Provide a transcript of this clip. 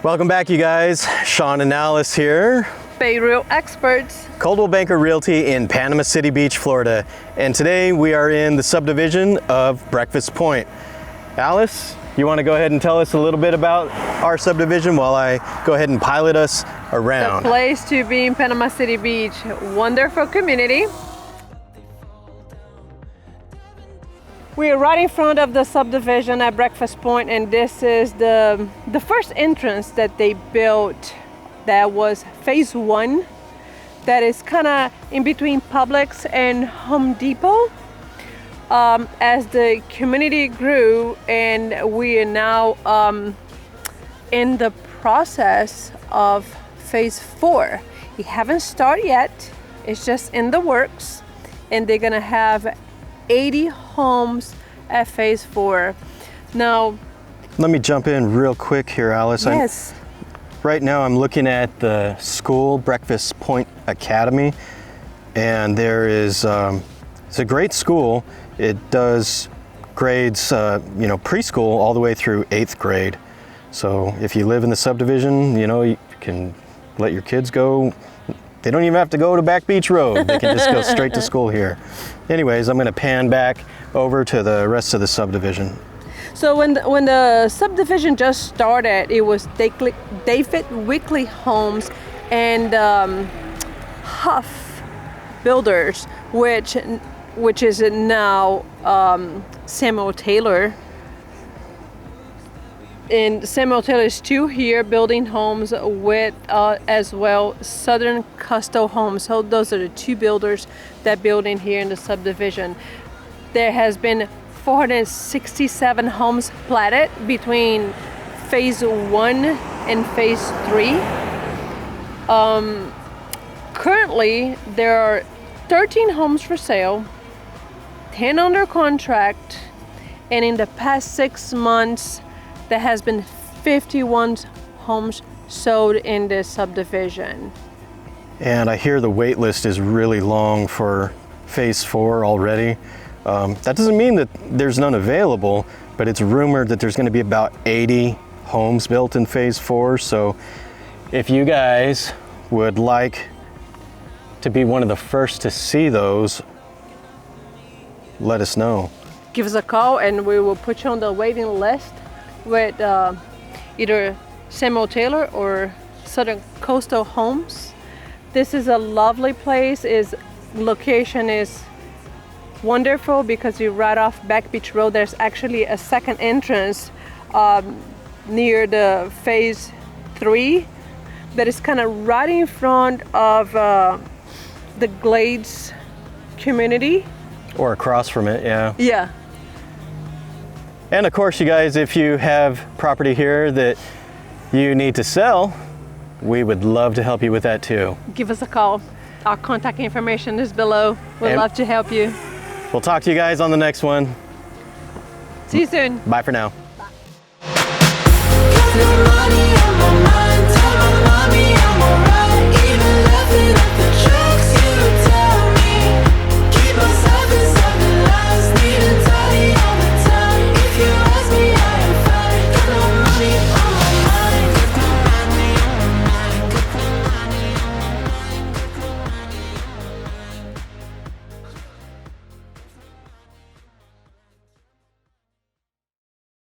Welcome back, you guys. Sean and Alice here. Bay Real experts. Coldwell Banker Realty in Panama City Beach, Florida. And today we are in the subdivision of Breakfast Point. Alice, you want to go ahead and tell us a little bit about our subdivision while I go ahead and pilot us around? The place to be in Panama City Beach. Wonderful community. We're right in front of the subdivision at Breakfast Point, and this is the first entrance that they built. That was phase 1. That is kind of in between Publix and Home Depot. As the community grew, and we are now in the process of phase 4. We haven't started yet. It's just in the works, and they're gonna have 80 homes at phase 4. Now, let me jump in real quick here, Alice. Yes. Right now I'm looking at the school, Breakfast Point Academy, and there is it's a great school. It does grades, preschool all the way through 8th grade. So if you live in the subdivision, you can let your kids go. They don't even have to go to Back Beach Road. They can just go straight to school here. Anyways, I'm going to pan back over to the rest of the subdivision. So when the subdivision just started, it was David Weekly Homes and Huff Builders, which is now Samuel Taylor. And Samuel Taylor is still here building homes with as well Southern Coastal Homes. So those are the two builders that build in here in the subdivision. There has been 467 homes platted between phase 1 and phase 3. Currently there are 13 homes for sale, 10 under contract, and in the past 6 months there has been 51 homes sold in this subdivision. And I hear the wait list is really long for phase 4 already. That doesn't mean that there's none available, but it's rumored that there's going to be about 80 homes built in phase 4. So if you guys would like to be one of the first to see those, let us know. Give us a call and we will put you on the waiting list with either Samuel Taylor or Southern Coastal Homes. This is a lovely place. Its location is wonderful because you're right off Back Beach Road. There's actually a second entrance near the phase 3 that is kind of right in front of the Glades community. Or across from it, yeah. Yeah. And of course, you guys, if you have property here that you need to sell, we would love to help you with that too. Give us a call. Our contact information is below. We'd love to help you. We'll talk to you guys on the next one. See you soon. Bye for now. Bye.